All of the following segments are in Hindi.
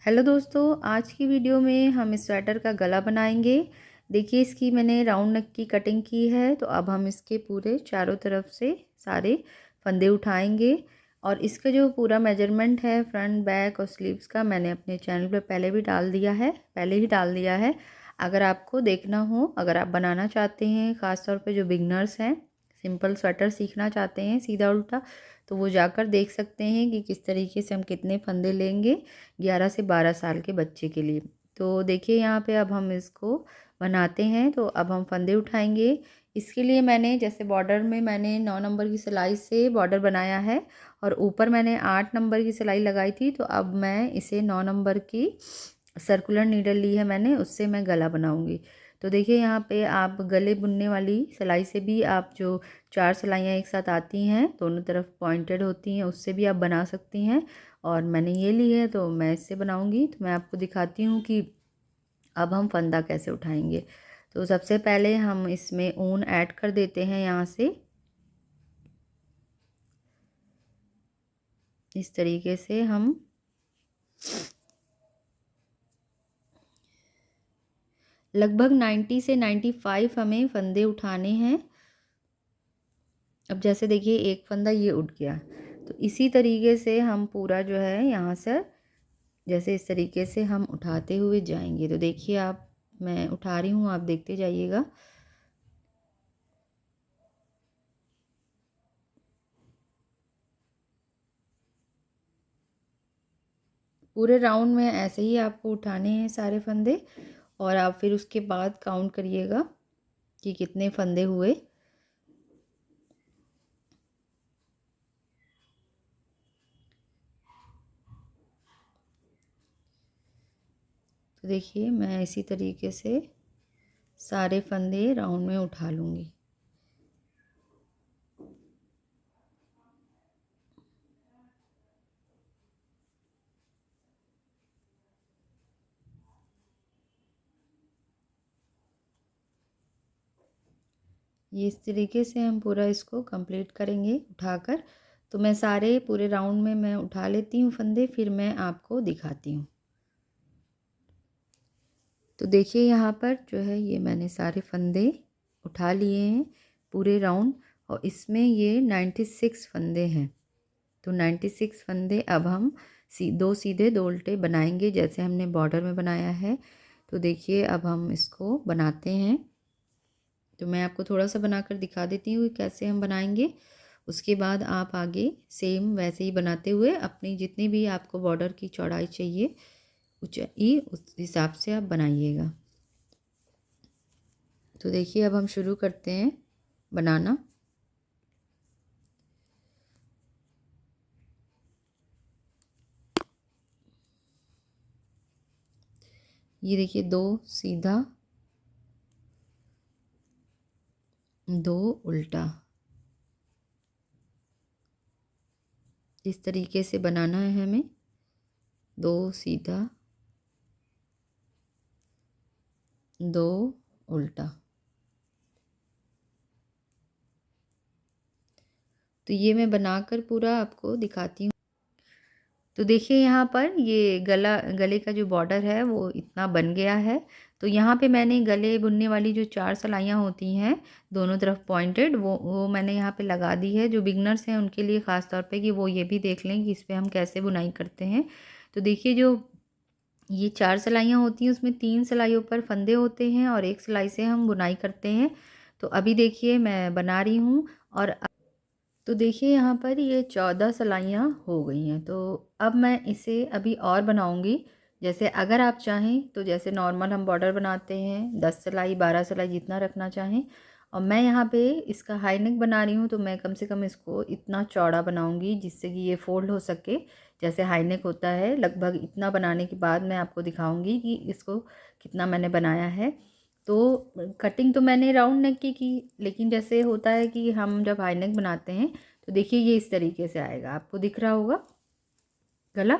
हेलो दोस्तों, आज की वीडियो में हम इस स्वेटर का गला बनाएंगे। देखिए, इसकी मैंने राउंड नेक की कटिंग की है। तो अब हम इसके पूरे चारों तरफ से सारे फंदे उठाएंगे और इसका जो पूरा मेजरमेंट है फ्रंट बैक और स्लीव्स का मैंने अपने चैनल पर पहले ही डाल दिया है। अगर आपको देखना हो, अगर आप बनाना चाहते हैं, ख़ास तौर पे जो बिगनर्स हैं, सिंपल स्वेटर सीखना चाहते हैं सीधा उल्टा, तो वो जाकर देख सकते हैं कि किस तरीके से हम कितने फंदे लेंगे 11 से 12 साल के बच्चे के लिए। तो देखिए यहाँ पे अब हम इसको बनाते हैं। तो अब हम फंदे उठाएंगे। इसके लिए मैंने जैसे बॉर्डर में मैंने 9 नंबर की सिलाई से बॉर्डर बनाया है और ऊपर मैंने 8 नंबर की सिलाई लगाई थी। तो अब मैं इसे 9 नंबर की सर्कुलर नीडल ली है मैंने, उससे मैं गला बनाऊंगी। तो देखिए यहाँ पे आप गले बुनने वाली सिलाई से भी आप जो 4 सिलाइयाँ एक साथ आती हैं, दोनों तरफ पॉइंटेड होती हैं, उससे भी आप बना सकती हैं। और मैंने ये ली है तो मैं इससे बनाऊंगी। तो मैं आपको दिखाती हूँ कि अब हम फंदा कैसे उठाएंगे। तो सबसे पहले हम इसमें ऊन ऐड कर देते हैं। यहाँ से इस तरीके से हम लगभग 90 से 95 हमें फंदे उठाने हैं। अब जैसे देखिए एक फंदा ये उठ गया, तो इसी तरीके से हम पूरा जो है यहाँ से जैसे इस तरीके से हम उठाते हुए जाएंगे। तो देखिए आप, मैं उठा रही हूँ, आप देखते जाइएगा। पूरे राउंड में ऐसे ही आपको उठाने हैं सारे फंदे और आप फिर उसके बाद काउंट करिएगा कि कितने फंदे हुए। तो देखिए मैं इसी तरीके से सारे फंदे राउंड में उठा लूँगी। ये इस तरीके से हम पूरा इसको कंप्लीट करेंगे उठाकर। तो मैं सारे पूरे राउंड में मैं उठा लेती हूँ फंदे, फिर मैं आपको दिखाती हूँ। तो देखिए यहाँ पर जो है ये मैंने सारे फंदे उठा लिए हैं पूरे राउंड, और इसमें ये 96 फंदे हैं। तो 96 फंदे अब हम दो सीधे दो उल्टे बनाएंगे जैसे हमने बॉर्डर में बनाया है। तो देखिए अब हम इसको बनाते हैं। तो मैं आपको थोड़ा सा बनाकर दिखा देती हूँ कैसे हम बनाएंगे। उसके बाद आप आगे सेम वैसे ही बनाते हुए अपनी जितनी भी आपको बॉर्डर की चौड़ाई चाहिए ऊंचाई उस हिसाब से आप बनाइएगा। तो देखिए अब हम शुरू करते हैं बनाना। ये देखिए दो सीधा दो उल्टा, इस तरीके से बनाना है हमें। दो सीधा दो उल्टा। तो ये मैं बनाकर पूरा आपको दिखाती हूँ। तो देखिए यहाँ पर ये गले का जो बॉर्डर है वो इतना बन गया है। तो यहाँ पे मैंने गले बुनने वाली जो 4 सिलाइयाँ होती हैं दोनों तरफ पॉइंटेड, वो मैंने यहाँ पे लगा दी है। जो बिगनर्स हैं उनके लिए ख़ास तौर पे कि वो ये भी देख लें कि इस पर हम कैसे बुनाई करते हैं। तो देखिए जो ये 4 सिलाइयाँ होती हैं उसमें 3 सिलाइयों पर फंदे होते हैं और एक सिलाई से हम बुनाई करते हैं। तो अभी देखिए मैं बना रही हूँ और तो देखिए यहाँ पर ये 14 सिलाइयाँ हो गई हैं। तो अब मैं इसे अभी और बनाऊँगी। जैसे अगर आप चाहें तो जैसे नॉर्मल हम बॉर्डर बनाते हैं 10 सिलाई 12 सिलाई जितना रखना चाहें, और मैं यहाँ पे इसका हाई नेक बना रही हूँ तो मैं कम से कम इसको इतना चौड़ा बनाऊँगी जिससे कि ये फोल्ड हो सके जैसे हाई नेक होता है। लगभग इतना बनाने के बाद मैं आपको दिखाऊँगी कि इसको कितना मैंने बनाया है। तो कटिंग तो मैंने राउंड नेक की, लेकिन जैसे होता है कि हम जब हाई नेक बनाते हैं तो देखिए ये इस तरीके से आएगा, आपको दिख रहा होगा गला।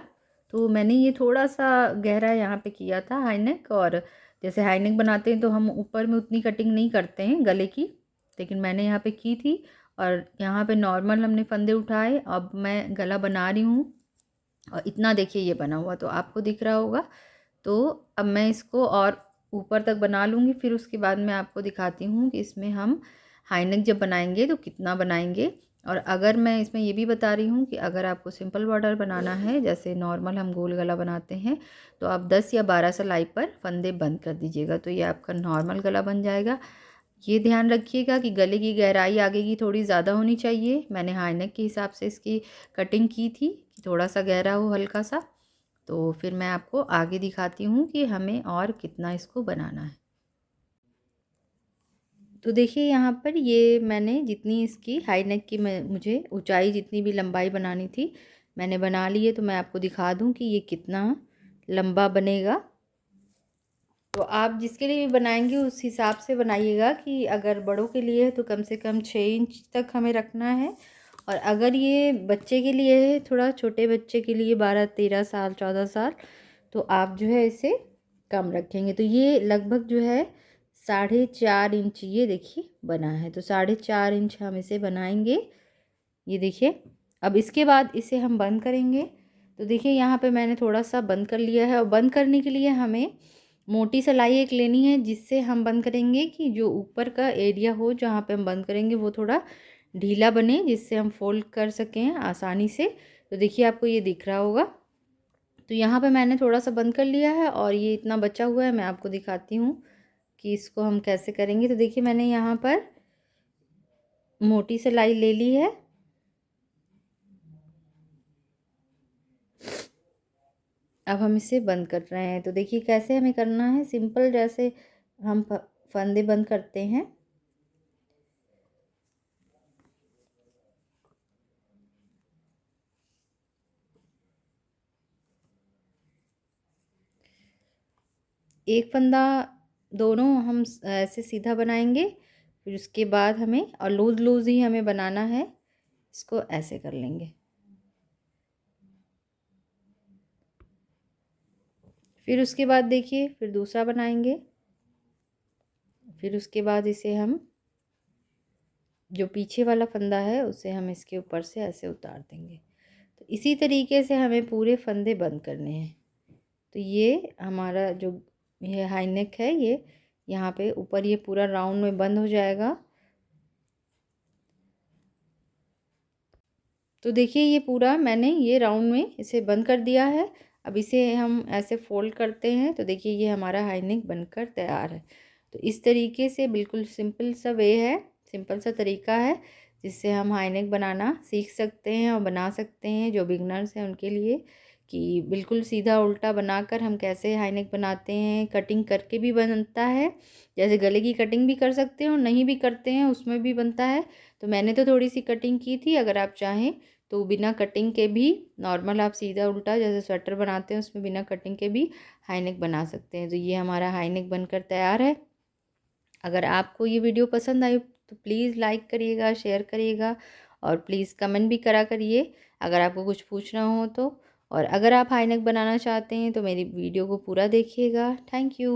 तो मैंने ये थोड़ा सा गहरा यहाँ पे किया था हाई नेक, और जैसे हाई नेक बनाते हैं तो हम ऊपर में उतनी कटिंग नहीं करते हैं गले की, लेकिन मैंने यहाँ पे की थी। और यहाँ पे नॉर्मल हमने फंदे उठाए। अब मैं गला बना रही हूँ। और इतना देखिए ये बना हुआ तो आपको दिख रहा होगा। तो अब मैं इसको और ऊपर तक बना लूँगी, फिर उसके बाद मैं आपको दिखाती हूँ कि इसमें हम हाई नेक जब बनाएंगे तो कितना बनाएंगे। और अगर मैं इसमें ये भी बता रही हूँ कि अगर आपको सिंपल बॉर्डर बनाना है, जैसे नॉर्मल हम गोल गला बनाते हैं, तो आप 10 या 12 सिलाई पर फंदे बंद कर दीजिएगा, तो ये आपका नॉर्मल गला बन जाएगा। ये ध्यान रखिएगा कि गले की गहराई आगे की थोड़ी ज़्यादा होनी चाहिए। मैंने हाई नेक के हिसाब से इसकी कटिंग की थी कि थोड़ा सा गहरा हो हल्का सा। तो फिर मैं आपको आगे दिखाती हूँ कि हमें और कितना इसको बनाना है। तो देखिए यहाँ पर ये मैंने जितनी इसकी हाई नेक की मुझे ऊंचाई जितनी भी लंबाई बनानी थी मैंने बना ली है। तो मैं आपको दिखा दूँ कि ये कितना लंबा बनेगा। तो आप जिसके लिए भी बनाएंगे उस हिसाब से बनाइएगा कि अगर बड़ों के लिए है तो कम से कम 6 इंच तक हमें रखना है, और अगर ये बच्चे के लिए है, थोड़ा छोटे बच्चे के लिए 12-13 साल 14 साल, तो आप जो है इसे कम रखेंगे। तो ये लगभग जो है 4.5 इंच ये देखिए बना है। तो 4.5 इंच हम इसे बनाएंगे। ये देखिए अब इसके बाद इसे हम बंद करेंगे। तो देखिए यहाँ पे मैंने थोड़ा सा बंद कर लिया है, और बंद करने के लिए हमें मोटी सिलाई एक लेनी है, जिससे हम बंद करेंगे कि जो ऊपर का एरिया हो जहाँ पे हम बंद करेंगे वो थोड़ा ढीला बने, जिससे हम फोल्ड कर सकें आसानी से। तो देखिए आपको ये दिख रहा होगा। तो यहाँ पे मैंने थोड़ा सा बंद कर लिया है, और ये इतना बचा हुआ है। मैं आपको दिखाती हूँ कि इसको हम कैसे करेंगे। तो देखिए मैंने यहाँ पर मोटी सिलाई ले ली है। अब हम इसे बंद कर रहे हैं। तो देखिए कैसे हमें करना है, सिंपल जैसे हम फंदे बंद करते हैं। एक फंदा दोनों हम ऐसे सीधा बनाएंगे, फिर उसके बाद हमें और लूज लूज ही हमें बनाना है, इसको ऐसे कर लेंगे। फिर उसके बाद देखिए फिर दूसरा बनाएंगे, फिर उसके बाद इसे हम जो पीछे वाला फंदा है उसे हम इसके ऊपर से ऐसे उतार देंगे। तो इसी तरीके से हमें पूरे फंदे बंद करने हैं। तो ये हमारा जो ये हाई नेक है, ये यहाँ पे ऊपर ये पूरा राउंड में बंद हो जाएगा। तो देखिए ये पूरा मैंने ये राउंड में इसे बंद कर दिया है। अब इसे हम ऐसे फोल्ड करते हैं, तो देखिए ये हमारा हाई नेक बनकर तैयार है। तो इस तरीके से बिल्कुल सिंपल सा वे है, सिंपल सा तरीका है जिससे हम हाई नेक बनाना सीख सकते हैं और बना सकते हैं जो बिगनर्स हैं उनके लिए, कि बिल्कुल सीधा उल्टा बनाकर हम कैसे हाई नेक बनाते हैं। कटिंग करके भी बनता है, जैसे गले की कटिंग भी कर सकते हैं और नहीं भी करते हैं उसमें भी बनता है। तो मैंने तो थोड़ी सी कटिंग की थी, अगर आप चाहें तो बिना कटिंग के भी नॉर्मल आप सीधा उल्टा जैसे स्वेटर बनाते हैं उसमें बिना कटिंग के भी हाई नेक बना सकते हैं। तो ये हमारा हाई नेक बनकर तैयार है। अगर आपको ये वीडियो पसंद आई तो प्लीज़ लाइक करिएगा, शेयर करिएगा, और प्लीज़ कमेंट भी करा करिए अगर आपको कुछ पूछना हो तो। और अगर आप हाई नेक बनाना चाहते हैं तो मेरी वीडियो को पूरा देखिएगा। Thank you.